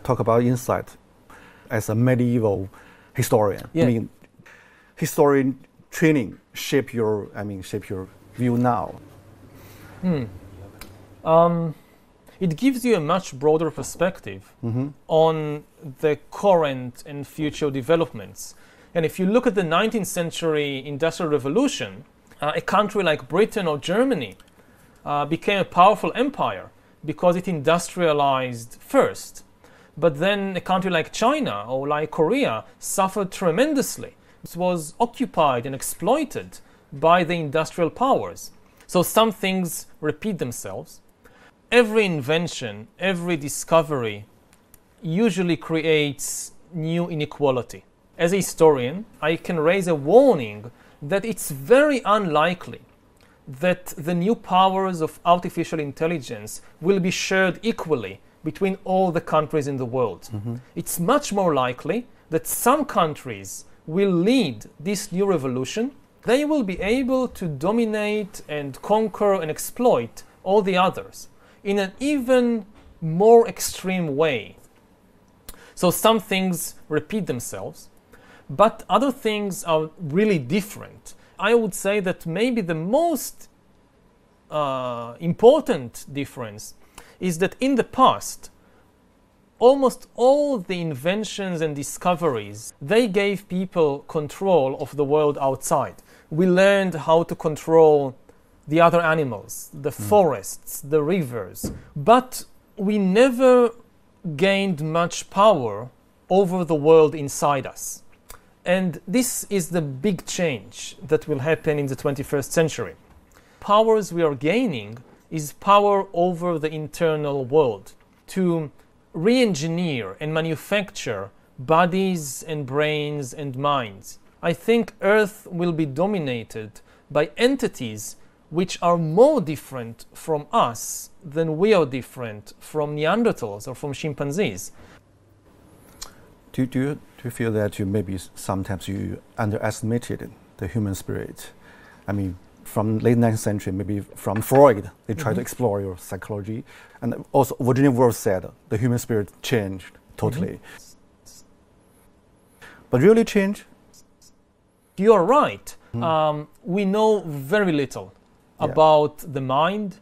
talk about insight as a medieval historian. Yeah. I mean, historian training shape your view now. It gives you a much broader perspective on the current and future developments. And if you look at the 19th century Industrial Revolution, a country like Britain or Germany became a powerful empire because it industrialized first. But then a country like China or like Korea suffered tremendously. It was occupied and exploited by the industrial powers. So some things repeat themselves. Every invention, every discovery usually creates new inequality. As a historian, I can raise a warning that it's very unlikely that the new powers of artificial intelligence will be shared equally between all the countries in the world. It's much more likely that some countries will lead this new revolution. They will be able to dominate and conquer and exploit all the others in an even more extreme way. So some things repeat themselves, but other things are really different. I would say that maybe the most important difference is that in the past, almost all the inventions and discoveries, they gave people control of the world outside. We learned how to control the other animals, the forests, the rivers, but we never gained much power over the world inside us. And this is the big change that will happen in the 21st century. Powers we are gaining is power over the internal world, to re-engineer and manufacture bodies and brains and minds. I think Earth will be dominated by entities which are more different from us than we are different from Neanderthals or from chimpanzees. Do you feel that maybe sometimes you underestimated the human spirit? I mean, from late 19th century, maybe from Freud, they tried to explore your psychology. And also Virginia Woolf said the human spirit changed totally. But really change? You're right. We know very little about the mind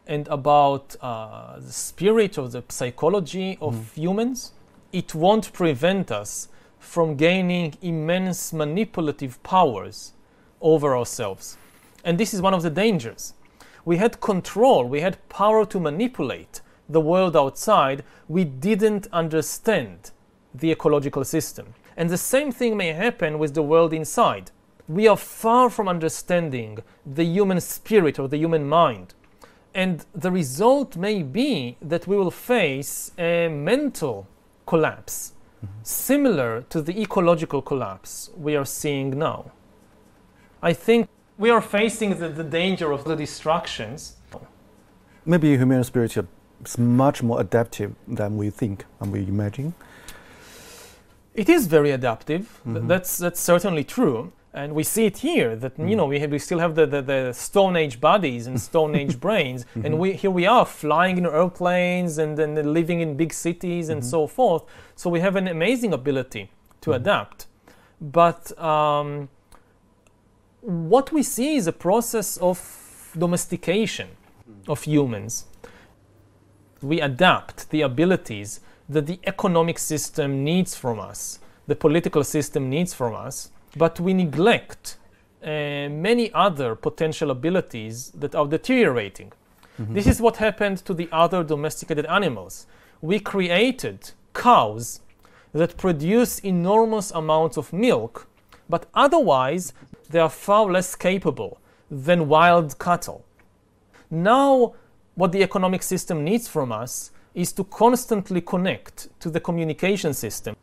and about the spirit or the psychology of humans. It won't prevent us from gaining immense manipulative powers over ourselves. And this is one of the dangers. We had control, we had power to manipulate the world outside. We didn't understand the ecological system. And the same thing may happen with the world inside. We are far from understanding the human spirit or the human mind. And the result may be that we will face a mental collapse, similar to the ecological collapse we are seeing now. I think we are facing the danger of the distractions. Maybe human spirit is much more adaptive than we think and we imagine. It is very adaptive. That's certainly true. And we see it here that we still have the Stone Age bodies and Stone Age brains, and here we are flying in airplanes and then living in big cities and so forth. So we have an amazing ability to adapt. But what we see is a process of domestication of humans. We adapt the abilities that the economic system needs from us, the political system needs from us, but we neglect many other potential abilities that are deteriorating. This is what happened to the other domesticated animals. We created cows that produce enormous amounts of milk, but otherwise they are far less capable than wild cattle. Now, what the economic system needs from us is to constantly connect to the communication system.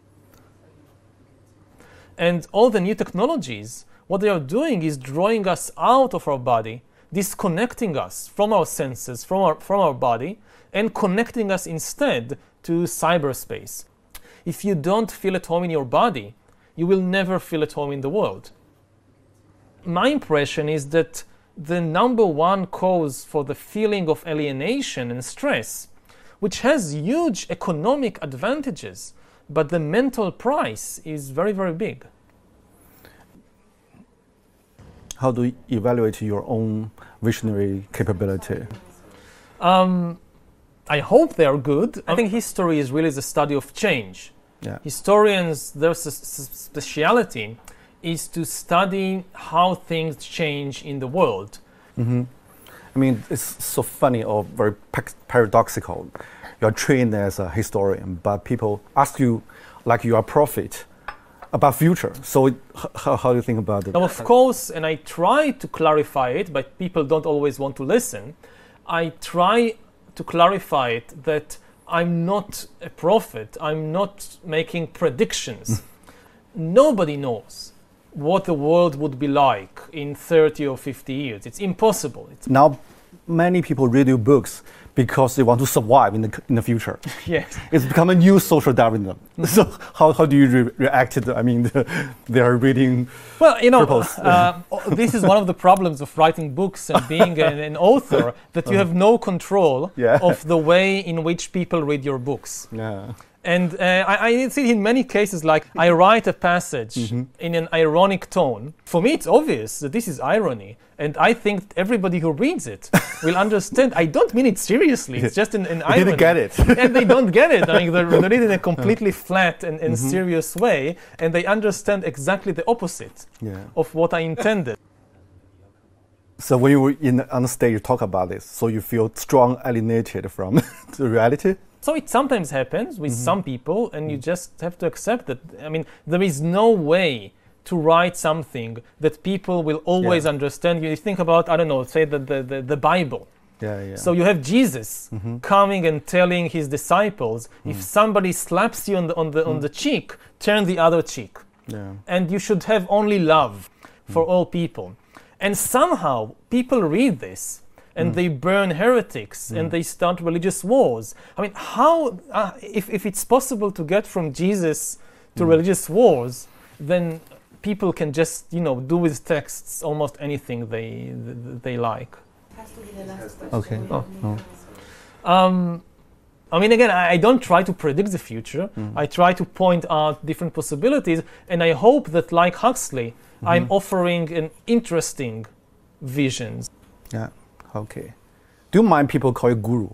And all the new technologies, what they are doing is drawing us out of our body, disconnecting us from our senses, from our body, and connecting us instead to cyberspace. If you don't feel at home in your body, you will never feel at home in the world. My impression is that the number one cause for the feeling of alienation and stress which has huge economic advantages, but the mental price is very, very big. How do you evaluate your own visionary capability? I hope they are good. I think history is really the study of change. Yeah. Historians, their speciality is to study how things change in the world. Mm-hmm. I mean, it's so funny or very paradoxical. You're trained as a historian, but people ask you like you are a prophet about future. So how do you think about it? Now, of course, and I try to clarify it, but people don't always want to listen. I try to clarify it that I'm not a prophet. I'm not making predictions. Nobody knows what the world would be like in 30 or 50 years. It's impossible. Now, many people read your books because they want to survive in the future. Yes. It's become a new social Darwinism. So how do you react to I mean, they are reading. Well, you know, this is one of the problems of writing books and being an author, that you have no control of the way in which people read your books. Yeah. And I see it in many cases, like I write a passage in an ironic tone. For me, it's obvious that this is irony. And I think everybody who reads it will understand. I don't mean it seriously. It's just an irony. They didn't get it. And they don't get it. I mean, they read it in a completely flat and serious way. And they understand exactly the opposite of what I intended. So when you were on the stage, you talk about this. So you feel strong alienated from the reality? So it sometimes happens with some people, and you just have to accept that. I mean, there is no way to write something that people will always understand. You think about, I don't know, say the Bible. So you have Jesus coming and telling his disciples, if somebody slaps you on the cheek, turn the other cheek. And you should have only love for all people. And somehow people read this and they burn heretics and they start religious wars. I mean, how, if it's possible to get from Jesus to religious wars, then people can just, do with texts almost anything they like. Okay. I mean, again, I don't try to predict the future. I try to point out different possibilities, and I hope that, like Huxley, I'm offering an interesting visions. Yeah. Okay. Do you mind people call you guru?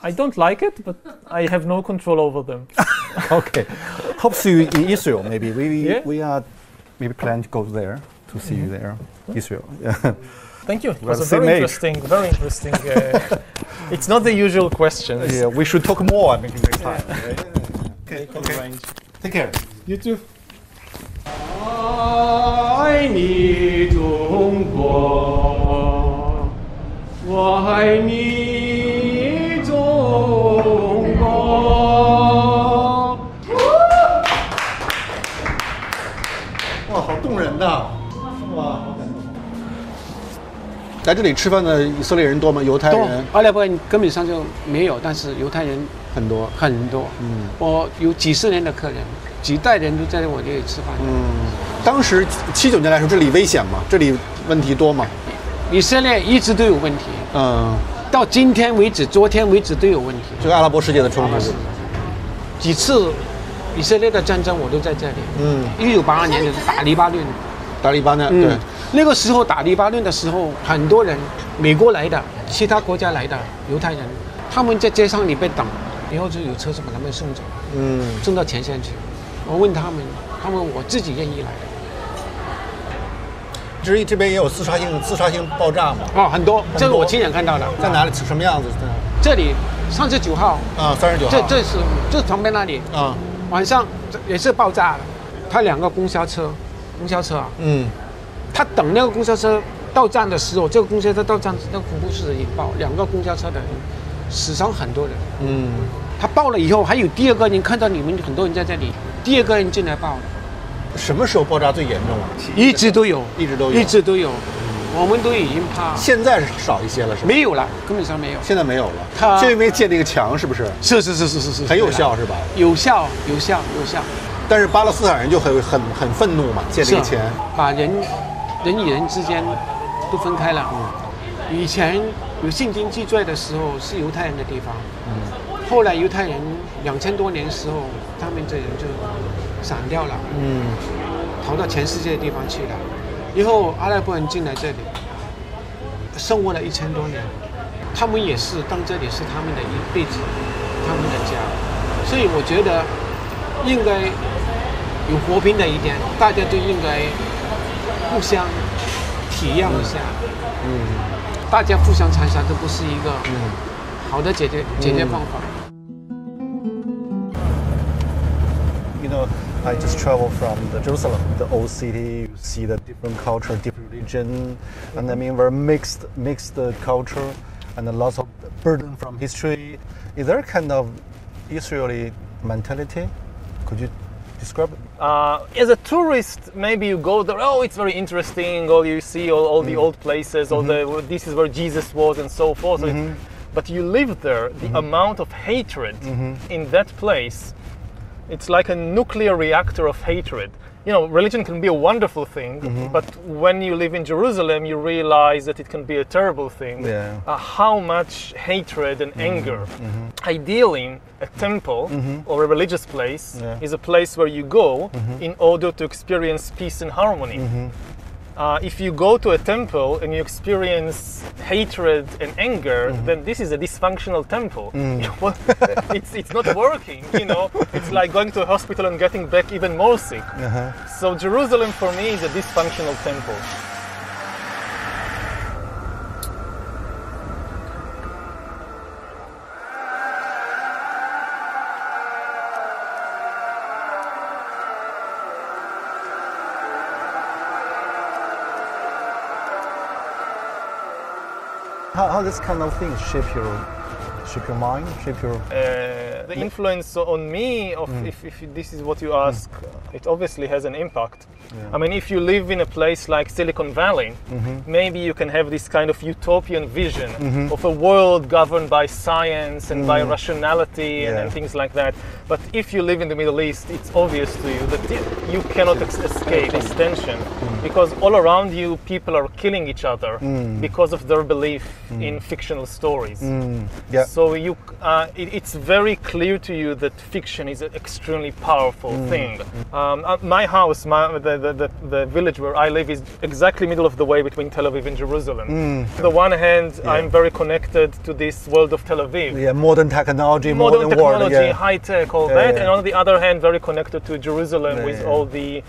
I don't like it, but I have no control over them. Okay. Hope to see you in Israel. Maybe we are planning to go there to see you there, Israel. Yeah. Thank you. It was very interesting. It's not the usual questions. Yeah, we should talk more maybe next time. Okay. Take care. You too. 爱你中国，我爱你中国。哇，好动人呐！哇，好感动。来这里吃饭的以色列人多吗？犹太人？阿拉伯人根本上就没有，但是犹太人很多。我有几十年的客人，几代人都在我这里吃饭。当时79年来说，这里危险吗？这里问题多吗？以色列一直都有问题。到今天为止，昨天为止都有问题。这个阿拉伯世界的冲突，几次以色列的战争我都在这里。1982年就是打黎巴嫩。对。那个时候打黎巴嫩的时候，很多人，美国来的，其他国家来的犹太人，他们在街上里被等，以后就有车子把他们送走，送到前线去。我问他们我自己愿意来的。这边也有自杀性爆炸吗？很多，这个我亲眼看到的。在哪里？什么样子？这里39号。39号。这旁边那里。晚上也是爆炸了，他2个公交车啊。他等那个公交车到站的时候，这个公交车到站，那个恐怖事件引爆，2个公交车的人死伤很多人。他爆了以后，还有第2个人看到你们很多人在这里，第2个人进来爆了。什么时候爆炸最严重啊？一直都有。我们都已经怕。现在少一些了，是吧？没有了，根本上没有。现在没有了。就因为建那个墙，是不是？是，很有效，是吧？有效。但是巴勒斯坦人就很愤怒嘛，建这个墙，把人与人之间都分开了。以前有信经记载的时候是犹太人的地方，后来犹太人2000多年的时候，他们这人就散掉了，逃到全世界的地方去了。以后阿拉伯人进来这里，生活了1000多年，他们也是当这里是他们的一辈子，他们的家。所以我觉得应该有和平的一点，大家就应该互相体谅一下。大家互相残杀，这不是一个好的解决方法。You know, I just traveled from Jerusalem, the old city. You see the different culture, different religion, and I mean very mixed culture, and a lot of burden from history. Is there a kind of Israeli mentality? Could you describe it? As a tourist, maybe you go there, oh, it's very interesting, or you see all the old places, or this is where Jesus was, and so forth. But you live there, the amount of hatred in that place, it's like a nuclear reactor of hatred. You know, religion can be a wonderful thing, but when you live in Jerusalem, you realize that it can be a terrible thing. Yeah. How much hatred and anger. Ideally, a temple or a religious place is a place where you go in order to experience peace and harmony. If you go to a temple and you experience hatred and anger, then this is a dysfunctional temple. It's not working, you know. It's like going to a hospital and getting back even more sick. So Jerusalem for me is a dysfunctional temple. How this kind of things shape your mind, shape your... The influence on me, of if this is what you ask, it obviously has an impact. I mean, if you live in a place like Silicon Valley, maybe you can have this kind of utopian vision of a world governed by science and by rationality and things like that. But if you live in the Middle East, it's obvious to you that you cannot escape this tension, because all around you people are killing each other because of their belief in fictional stories. So it's very clear to you that fiction is an extremely powerful thing. My house, the village where I live, is exactly middle of the way between Tel Aviv and Jerusalem. On the one hand, I'm very connected to this world of Tel Aviv. Modern technology, modern technology, high tech, all that. And on the other hand, very connected to Jerusalem with all the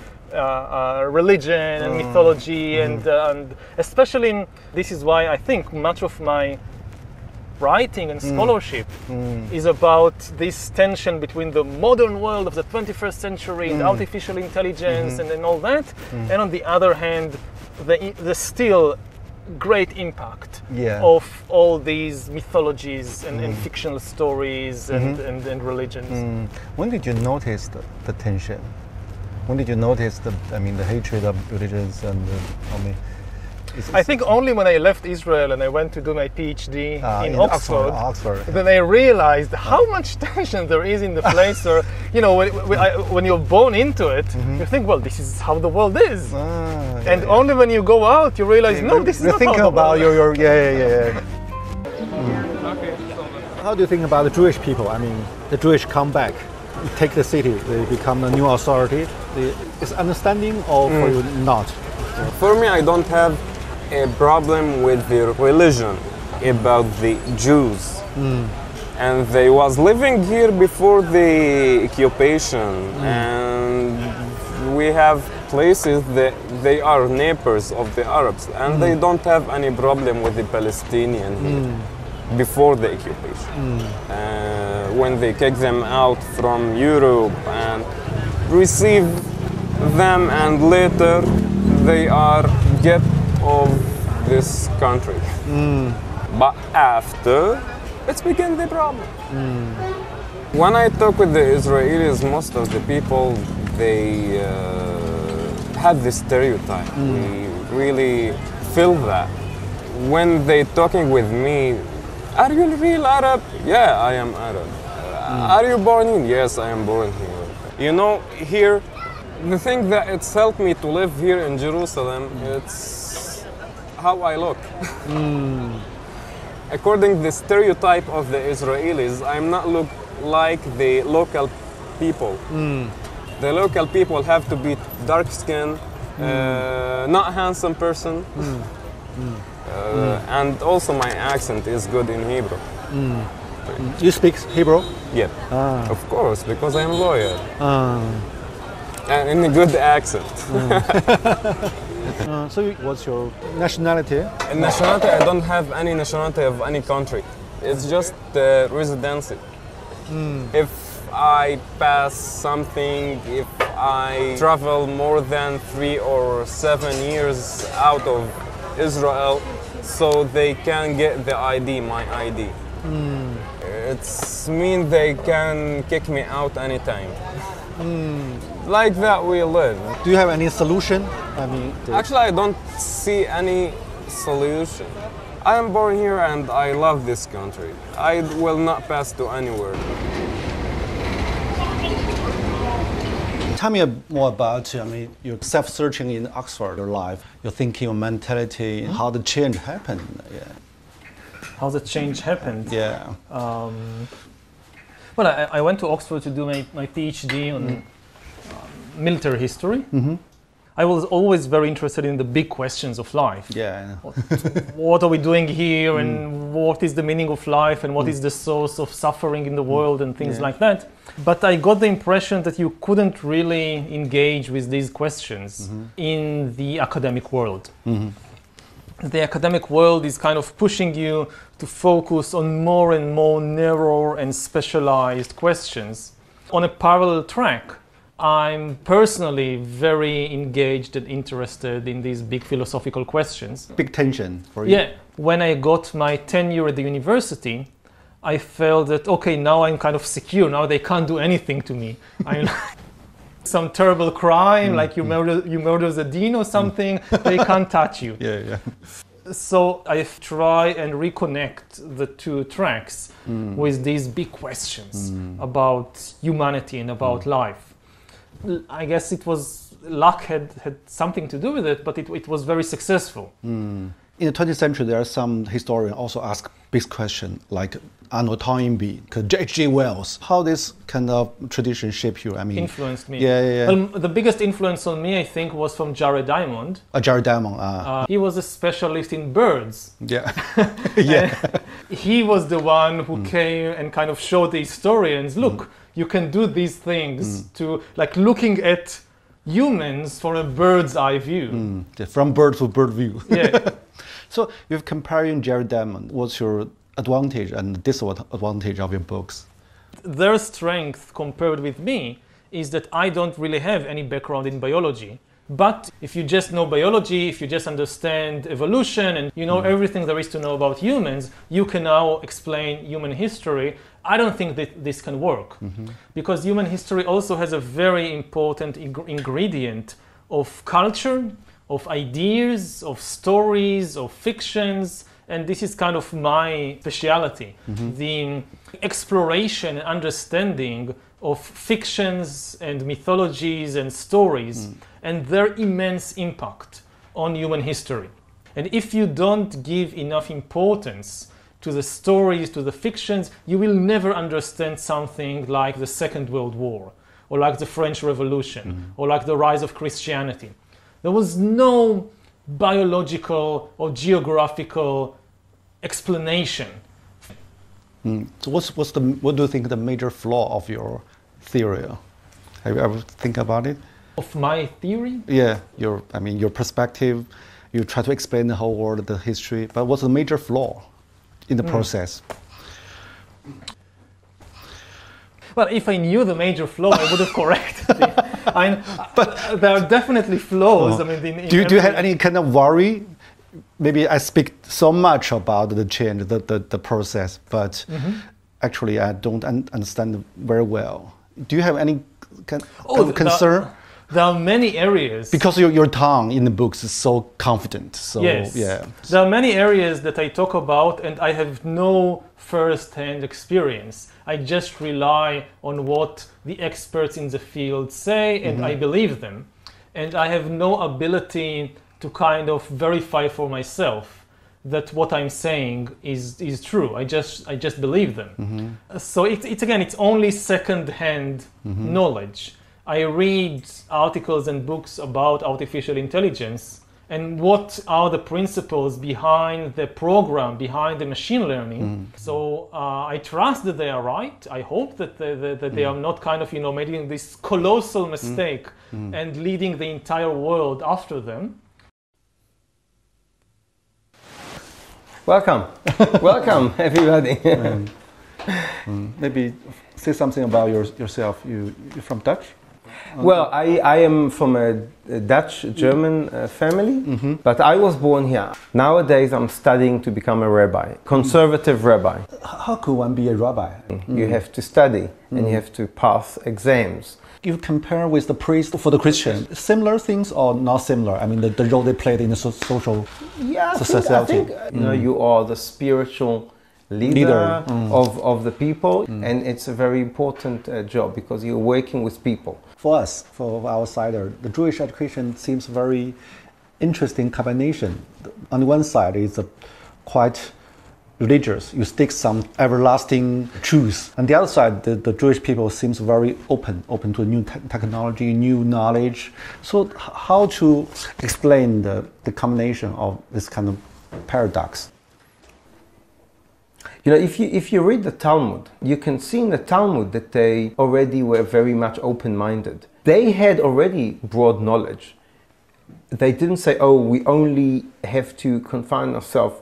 religion and mythology, and especially this is why I think much of my writing and scholarship is about this tension between the modern world of the 21st century and artificial intelligence and all that, and on the other hand, the still great impact of all these mythologies and fictional stories and religions. When did you notice the tension? When did you notice the hatred of religions and I think only when I left Israel and I went to do my PhD in Oxford, then I realized how much tension there is in the place where, you know, when you're born into it, you think, well, this is how the world is. And only when you go out, you realize, no, this is not how the about world is. How do you think about the Jewish people? I mean, the Jewish come back, take the city, they become a new authority. Is understanding or for you not? For me, I don't have a problem with the religion about the Jews, and they was living here before the occupation, and we have places that they are neighbors of the Arabs, and they don't have any problem with the Palestinian here before the occupation. When they kick them out from Europe and receive them, and later they are get of this country. But after, it's became the problem. When I talk with the Israelis, most of the people, they have this stereotype. We really feel that. When they talking with me, are you real Arab? Yeah, I am Arab. Are you born in? Yes, I am born here. You know, here, the thing that it's helped me to live here in Jerusalem, it's how I look. according to the stereotype of the Israelis, I'm not look like the local people. The local people have to be dark-skinned, not handsome person, and also my accent is good in Hebrew. You speak Hebrew? Yeah, of course, because I'm lawyer. And in a good accent. So what's your nationality? Nationality, I don't have any nationality of any country. It's just residency. If I pass something, if I travel more than 3 or 7 years out of Israel, so they can get the ID, my ID. It's mean they can kick me out anytime. Like that we live. Do you have any solution? I mean, Actually, I don't see any solution. I am born here and I love this country. I will not pass to anywhere. Tell me more about, your self-searching in Oxford, your life, your thinking, your mentality, how the change happened. Yeah. How the change happened? Yeah. Well, I went to Oxford to do my PhD on military history. I was always very interested in the big questions of life. Yeah. What are we doing here, and what is the meaning of life, and what is the source of suffering in the world, and things like that. But I got the impression that you couldn't really engage with these questions in the academic world. The academic world is kind of pushing you to focus on more and more narrow and specialized questions. On a parallel track, I'm personally very engaged and interested in these big philosophical questions. Big tension for you. Yeah. When I got my tenure at the university, I felt that, okay, now I'm kind of secure. Now they can't do anything to me. I'm some terrible crime, like you murder the dean or something, they can't touch you. Yeah. So I try and reconnect the two tracks with these big questions about humanity and about life. I guess it was luck had something to do with it, but it was very successful. In the 20th century, there are some historians also ask big questions like Arnold Toynbee, H.G. Wells. How this kind of tradition shaped you? I mean, influenced me. Yeah. The biggest influence on me, I think, was from Jared Diamond. Jared Diamond. He was a specialist in birds. Yeah. Yeah. He was the one who came and kind of showed the historians, look, you can do these things to, like, looking at humans from a bird's eye view. From bird to bird view. Yeah. So you're comparing Jared Diamond. What's your advantage and disadvantage of your books? Their strength compared with me is that I don't really have any background in biology. But if you just know biology, if you just understand evolution and you know everything there is to know about humans, you can now explain human history. I don't think that this can work because human history also has a very important ingredient of culture, of ideas, of stories, of fictions, and this is kind of my speciality. The exploration and understanding of fictions and mythologies and stories and their immense impact on human history. And if you don't give enough importance to the stories, to the fictions, you will never understand something like the Second World War, or like the French Revolution, or like the rise of Christianity. There was no biological or geographical explanation. So what do you think the major flaw of your theory? Have you ever think about it? Of my theory? Yeah, your perspective. You try to explain the whole world, the history, but what's the major flaw in the process? Well, if I knew the major flaw, I would have corrected it. But there are definitely flaws. I mean, do you have any kind of worry? Maybe I speak so much about the change, the process, but actually I don't understand very well. Do you have any kind of concern? There are many areas. Because your tongue in the books is so confident. So, yes. Yeah. There are many areas that I talk about and I have no first-hand experience. I just rely on what the experts in the field say and I believe them. And I have no ability to kind of verify for myself that what I'm saying is true. I just believe them. So it's only second-hand knowledge. I read articles and books about artificial intelligence and what are the principles behind the program, behind the machine learning. So I trust that they are right. I hope that they are not kind of, making this colossal mistake and leading the entire world after them. Welcome, welcome everybody. Maybe say something about yourself. You're from Dutch? Well, I am from a Dutch-German family, but I was born here. Nowadays I'm studying to become a rabbi, conservative rabbi. How could one be a rabbi? You have to study and you have to pass exams. You compare with the priest for the Christian, similar things or not similar? I mean, the role they played in the social society. I think you are the spiritual leader. Of the people, and it's a very important job because you're working with people. For us, for outsider, the Jewish education seems very interesting combination. On the one side, it's quite religious. You stick some everlasting truths. On the other side, the Jewish people seems very open to new technology, new knowledge. So how to explain the combination of this kind of paradox? If you read the Talmud, you can see in the Talmud that they already were very much open-minded. They had already broad knowledge. They didn't say, we only have to confine ourselves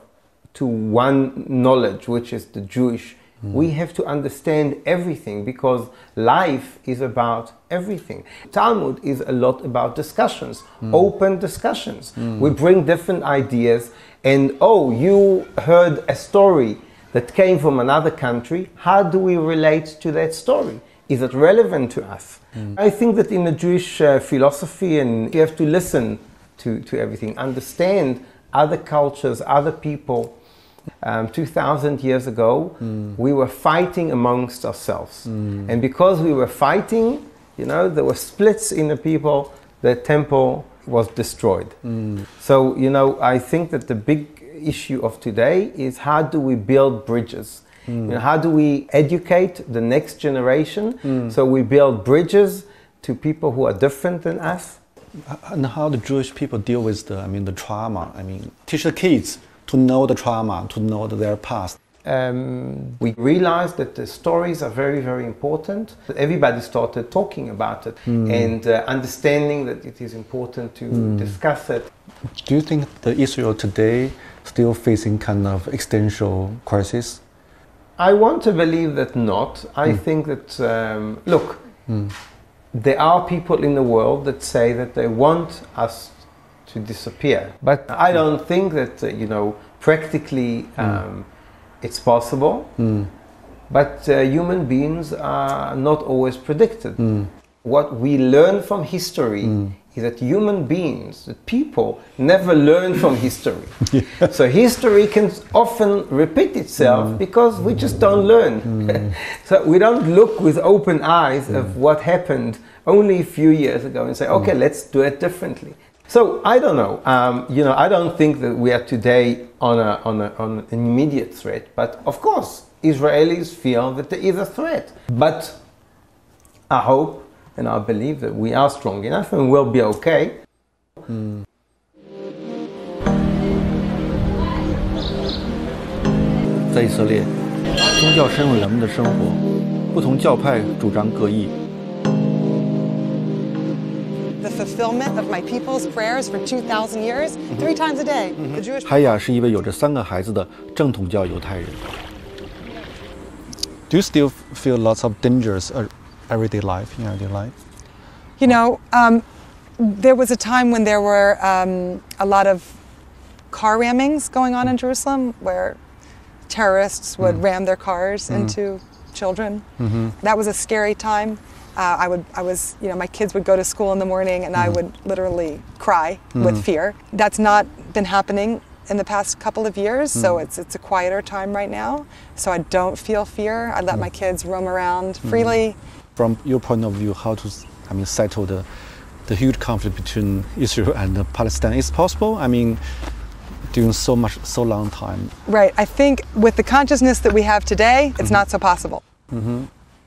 to one knowledge, which is the Jewish. We have to understand everything because life is about everything. Talmud is a lot about discussions, open discussions. We bring different ideas and, you heard a story that came from another country. How do we relate to that story? Is it relevant to us? I think that in the Jewish philosophy, and you have to listen to everything, understand other cultures, other people. 2,000 years ago, we were fighting amongst ourselves. And because we were fighting, there were splits in the people, the temple was destroyed. So, I think that the big issue of today is how do we build bridges? How do we educate the next generation so we build bridges to people who are different than us? And how the Jewish people deal with the trauma? Teach the kids to know the trauma, to know their past. We realized that the stories are very, very important. Everybody started talking about it and understanding that it is important to discuss it. Do you think that Israel today still facing kind of existential crisis? I want to believe that not. I think that, there are people in the world that say that they want us to disappear. But I don't think that, practically it's possible. But human beings are not always predicted. What we learn from history is that human beings, that people, never learn from history. So history can often repeat itself because we just don't learn. So we don't look with open eyes of what happened only a few years ago and say, okay, let's do it differently. So I don't know. I don't think that we are today on an immediate threat. But of course, Israelis feel that there is a threat. But I hope and I believe that we are strong enough and we'll be okay. 在以色列，宗教深入人们的生活，不同教派主张各异。The fulfillment of my people's prayers for 2,000 years, 3 times a day. The Jewish. 海雅是一位有着3个孩子的正统教犹太人。Do you still feel lots of dangers in everyday life? There was a time when there were a lot of car rammings going on in Jerusalem, where terrorists would ram their cars into children. That was a scary time. My kids would go to school in the morning and I would literally cry with fear. That's not been happening in the past couple of years, so it's a quieter time right now. So I don't feel fear. I let my kids roam around freely. From your point of view, how to settle the huge conflict between Israel and Palestine? Is possible? during so long time. Right. I think with the consciousness that we have today, it's not so possible.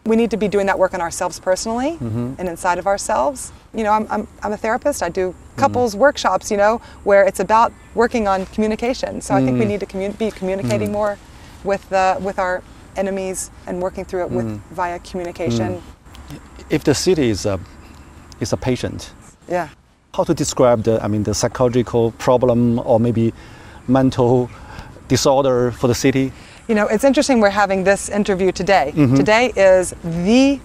We need to be doing that work on ourselves personally and inside of ourselves. You know, I'm a therapist. I do couples workshops, you know, where it's about working on communication. So I think we need to be communicating more with our enemies and working through it via communication. If the city is a patient, Yeah. how to describe the psychological problem or maybe mental disorder for the city? You know, it's interesting we're having this interview today. Today is the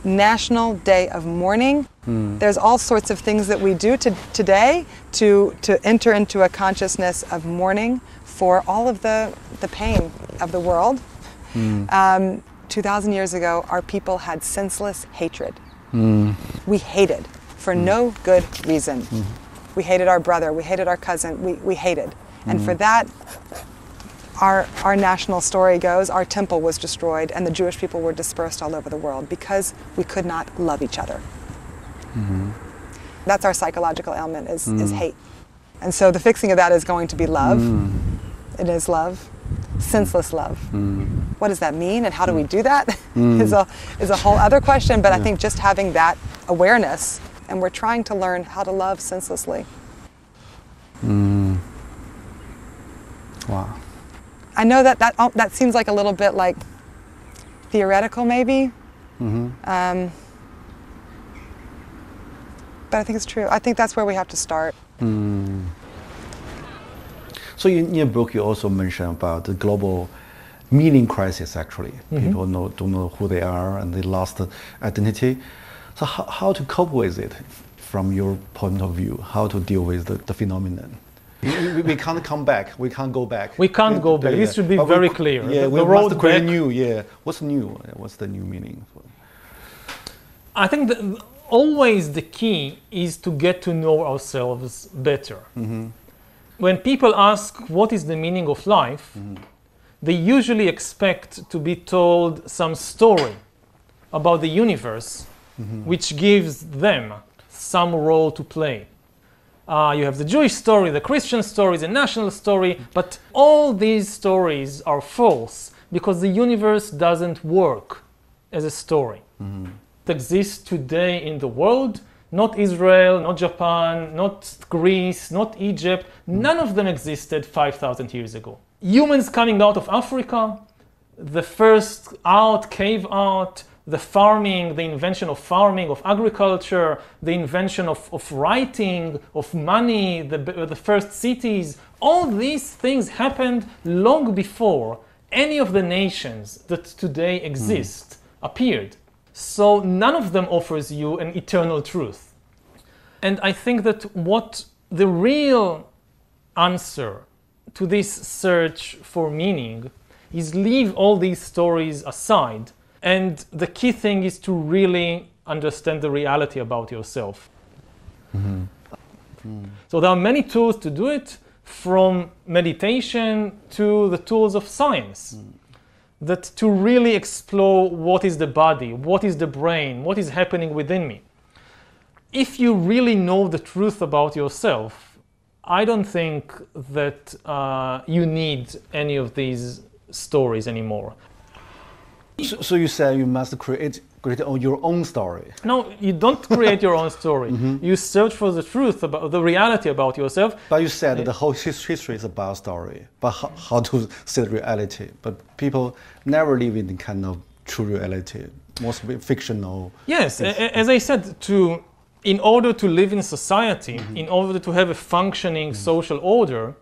National Day of Mourning. There's all sorts of things that we do today to enter into a consciousness of mourning for all of the pain of the world. 2,000 years ago, our people had senseless hatred. We hated for no good reason. We hated our brother, we hated our cousin, we hated. And for that, our national story goes, our temple was destroyed and the Jewish people were dispersed all over the world because we could not love each other. That's our psychological ailment is hate. And so the fixing of that is going to be love. It is love, senseless love. What does that mean and how do we do that is a whole other question, but I think just having that awareness, and we're trying to learn how to love senselessly. Wow. I know that seems like a little bit like theoretical maybe, but I think it's true. I think that's where we have to start. So in your book, you also mention about the global meaning crisis. Actually, people don't know who they are and they lost identity. So how to cope with it, from your point of view? How to deal with the phenomenon? We can't come back. We can't go back. We can't go back. This should be very clear. Yeah, we must create new. Yeah, what's new? What's the new meaning? I think that always the key is to get to know ourselves better. When people ask what is the meaning of life, they usually expect to be told some story about the universe, which gives them some role to play. You have the Jewish story, the Christian story, the national story, but all these stories are false because the universe doesn't work as a story. It exists today in the world, not Israel, not Japan, not Greece, not Egypt. None of them existed 5,000 years ago. Humans coming out of Africa, the first cave art, the farming, the invention of farming, of agriculture, the invention of writing, of money, the first cities, all these things happened long before any of the nations that today exist appeared. So none of them offers you an eternal truth. And I think that what the real answer to this search for meaning is leave all these stories aside. And the key thing is to really understand the reality about yourself. So there are many tools to do it, from meditation to the tools of science, that to really explore what is the body, what is the brain, what is happening within me. If you really know the truth about yourself, I don't think that you need any of these stories anymore. So you say you must create your own story. No, you don't create your own story. You search for the truth, about the reality about yourself. But you said the whole history is about story, but how to see the reality. But people never live in the kind of true reality, mostly fictional. Yes, as I said, in order to live in society, in order to have a functioning social order,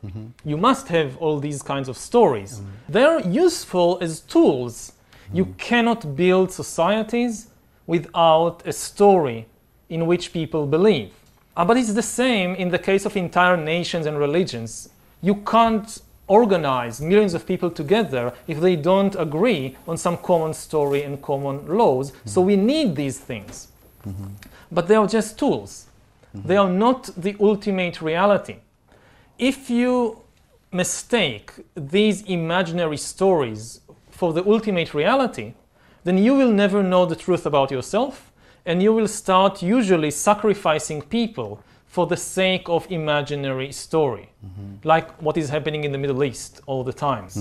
you must have all these kinds of stories. They're useful as tools. You cannot build societies without a story in which people believe. But it's the same in the case of entire nations and religions. You can't organize millions of people together if they don't agree on some common story and common laws. So we need these things. But they are just tools. They are not the ultimate reality. If you mistake these imaginary stories for the ultimate reality, then you will never know the truth about yourself, and you will start usually sacrificing people for the sake of imaginary story, like what is happening in the Middle East all the times.